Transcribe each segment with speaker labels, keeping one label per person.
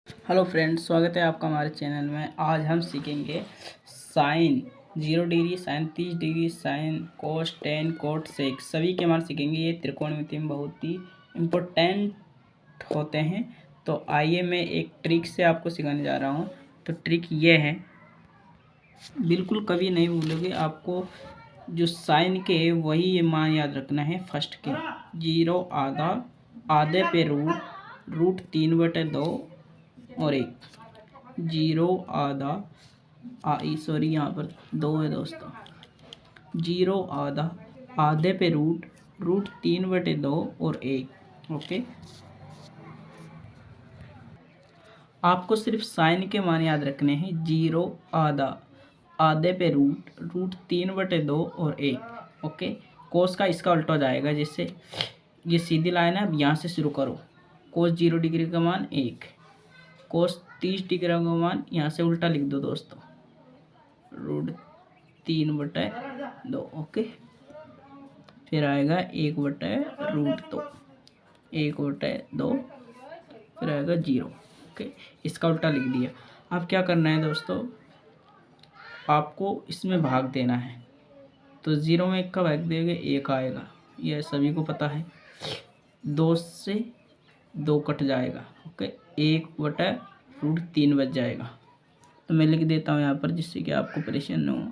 Speaker 1: Hello friends, स्वागत है आपका हमारे चैनल में। आज हम सीखेंगे sine 0 degree, sine 30 degree, sine cos 10, cot sec सभी के मान सीखेंगे। ये त्रिकोणमिति में बहुत ही इम्पोर्टेंट होते हैं। तो आइए मैं एक ट्रिक से आपको सिखाने जा रहा हूँ। तो ट्रिक ये है, बिल्कुल कभी नहीं भूलोगे। आपको जो साइन के वही ये मान याद रखना है। फर्स्ट के 0 आधा, आधे पे रूट 3/2 और 1, 0 आधा सॉरी यहाँ पर 2 है दोस्तों। 0 आधा, आधे पे रूट 3/2 और 1। ओके, आपको सिर्फ साइन के मान याद रखने हैं। 0 आधा, आधे पे रूट 3/2 और 1। ओके, कोस का इसका उल्टा हो जाएगा। जैसे ये सीधी लाइन है, अब यहाँ से शुरू करो। कोस 0 डिग्री का मान 1, कोस 30 डिग्री का मान यहाँ से उल्टा लिख दो दोस्तों, रूट 3/2। ओके, फिर आएगा 1/√2, 1/2, फिर आएगा 0। ओके, इसका उल्टा लिख दिया। अब क्या करना है दोस्तों, आपको इसमें भाग देना है। तो 0 में 1 का भाग देंगे, 1 आएगा, यह सभी को पता है। 2 से 2 कट जाएगा। ओके, 1/√3 बच जाएगा। तो मैं लिख देता हूँ यहाँ पर, जिससे कि आपको परेशान न हो।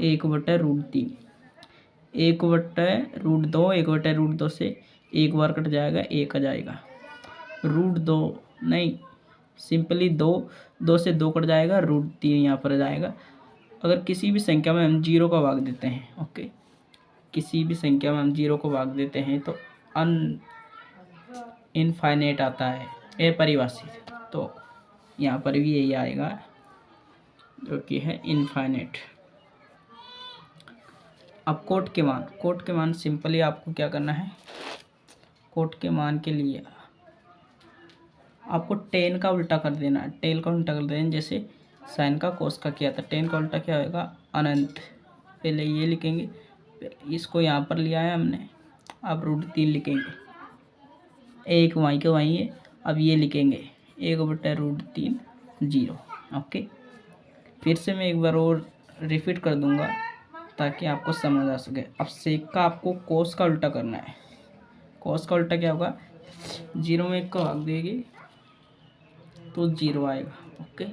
Speaker 1: 1/√3, 1/√2, 1/√2 से 1 बार कट जाएगा, 1 आ जाएगा। √2 नहीं, सिंपली 2 से 2 कट जाएगा, √3 यहाँ पर आ जाएगा। अगर किसी भी संख्या में हम 0 का भाग देते हैं, ओके, किसी भी संख्या में हम 0 को भाग देते हैं तो इनफाइनाइट आता है, अपरिभाषित। तो यहाँ पर भी यही आएगा, जो कि है इनफाइनाइट। अब कोट के मान सिंपली आपको क्या करना है, कोट के मान के लिए आपको 10 का उल्टा कर देना है। 10 का उल्टा कर देना, जैसे साइन का कोस का किया था। 10 का उल्टा क्या होगा, अनंत। पहले ये लिखेंगे, इसको यहाँ पर लिया है हमने। अब √3 लिखेंगे, 1 वहीं के वहीं है। अब ये लिखेंगे 1/√3, 0। ओके, फिर से मैं एक बार और रिपीट कर दूंगा ताकि आपको समझ आ सके। अब सेक का आपको कोस का उल्टा करना है। कोस का उल्टा क्या होगा, 0 में 1 का भाग देगी तो 0 आएगा। ओके,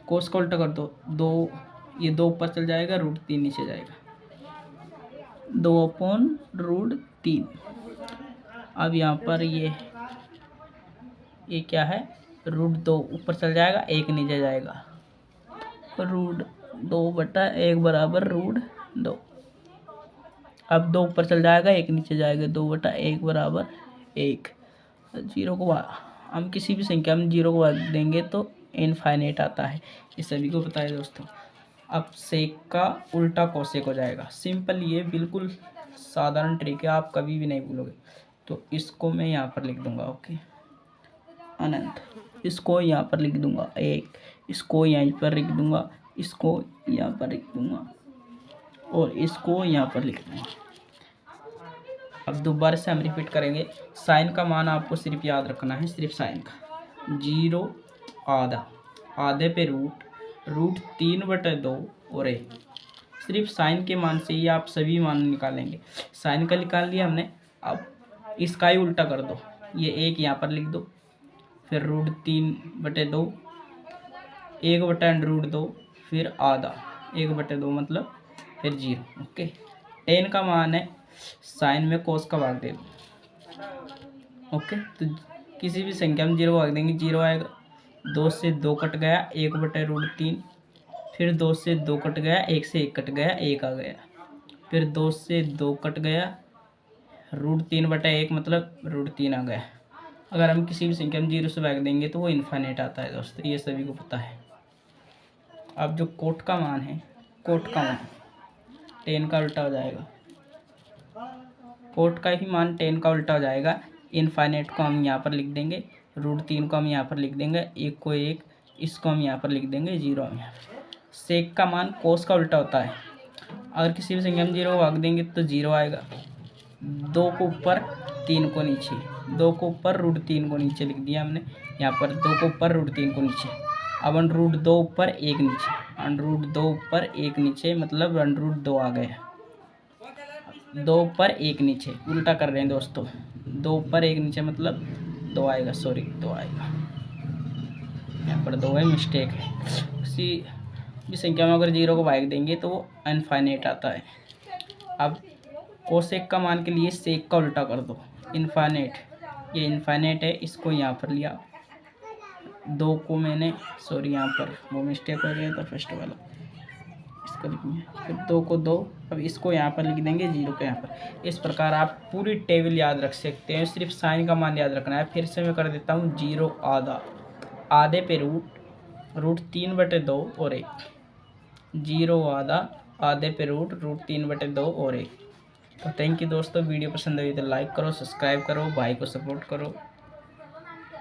Speaker 1: कोस का उल्टा कर दो, ये 2 ऊपर चल जाएगा, √3 नीचे जाएगा, 2/√3। अब यहाँ पर ये क्या है, √2 ऊपर चल जाएगा, 1 नीचे जाएगा, √2/1 बराबर √2। अब 2 ऊपर चल जाएगा, 1 नीचे जाएगा, 2/1 बराबर 1। 0 को हम किसी भी संख्या में 0 को भाग देंगे तो इनफाइनाइट आता है, ये सभी को पता है दोस्तों। अब सेक का उल्टा कोसेक हो जाएगा। सिंपल, ये बिल्कुल साधारण ट्रिक है, आप कभी भी नहीं भूलोगे। तो इसको मैं यहाँ पर लिख दूंगा, ओके, अनंत। इसको यहाँ पर लिख दूंगा 1, इसको यहीं पर लिख दूंगा, इसको यहाँ पर लिख दूंगा और इसको यहाँ पर लिख दूंगा। अब दोबारा से हम रिपीट करेंगे। साइन का मान आपको सिर्फ याद रखना है, सिर्फ साइन का। 0 आधा, आधे पे रूट 3/2 और 1। सिर्फ साइन के मान से ही आप सभी मान निकालेंगे। साइन का निकाल लिया हमने, अब इसका ही उल्टा कर दो। ये 1 यहाँ पर लिख दो, फिर √3/2, 1/√2, फिर आधा, 1/2 मतलब फिर 0। ओके, 10 का मान है, साइन में कोस का भाग दे दो। ओके, तो किसी भी संख्या में 0 भाग देंगे, 0 आएगा। 2 से 2 कट गया, 1/√3, फिर 2 से 2 कट गया, 1 से 1 कट गया, 1 आ गया। फिर 2 से 2 कट गया, √3/1 मतलब √3 आ गया। अगर हम किसी भी संख्या में 0 से भाग देंगे तो वो इनफाइनाइट आता है दोस्तों, ये सभी को पता है। अब जो कोट का मान है, कोट का मान 10 का उल्टा हो जाएगा। कोट का ही मान 10 का उल्टा हो जाएगा। इनफाइनाइट को हम यहाँ पर लिख देंगे, √3 को हम यहाँ पर लिख देंगे, 1 को 1, इसको हम यहाँ पर लिख देंगे, 0 हम यहाँ पर। सेक का मान कोस का उल्टा होता है। अगर किसी भी संख्या में 0 भाग देंगे तो 0 आएगा। 2 को ऊपर, 3 को नीचे, 2 को ऊपर, √3 को नीचे लिख दिया हमने। यहाँ पर 2 को ऊपर √3 को नीचे। अब √2 ऊपर 1 नीचे, √2 ऊपर 1 नीचे मतलब √2 आ गए। 2 ऊपर 1 नीचे, उल्टा कर रहे हैं दोस्तों। 2 ऊपर 1 नीचे मतलब 2 आएगा, सॉरी 2 आएगा, यहाँ पर 2 है, मिस्टेक है। किसी भी संख्या में अगर 0 को भाग देंगे तो वो इनफाइनाइट आता है। अब कोसेक का मान के लिए सेक का उल्टा कर दो, इनफाइनाइट। ये इनफाइनाइट है, इसको यहाँ पर लिया, 2 को मैंने, सॉरी यहाँ पर वो मिस्टेक हो गया था फर्स्ट वाला, इसको लिखेंगे, फिर 2 को 2, अब इसको यहाँ पर लिख देंगे, 0 को यहाँ पर। इस प्रकार आप पूरी टेबल याद रख सकते हैं, सिर्फ साइन का मान याद रखना है। फिर से मैं कर देता हूँ 0 आधा, आधे पे √3/2 और 1, 0 आधा, आधे पे √3/2 और 1। तो थैंक यू दोस्तों, वीडियो पसंद आई तो लाइक करो, सब्सक्राइब करो, भाई को सपोर्ट करो।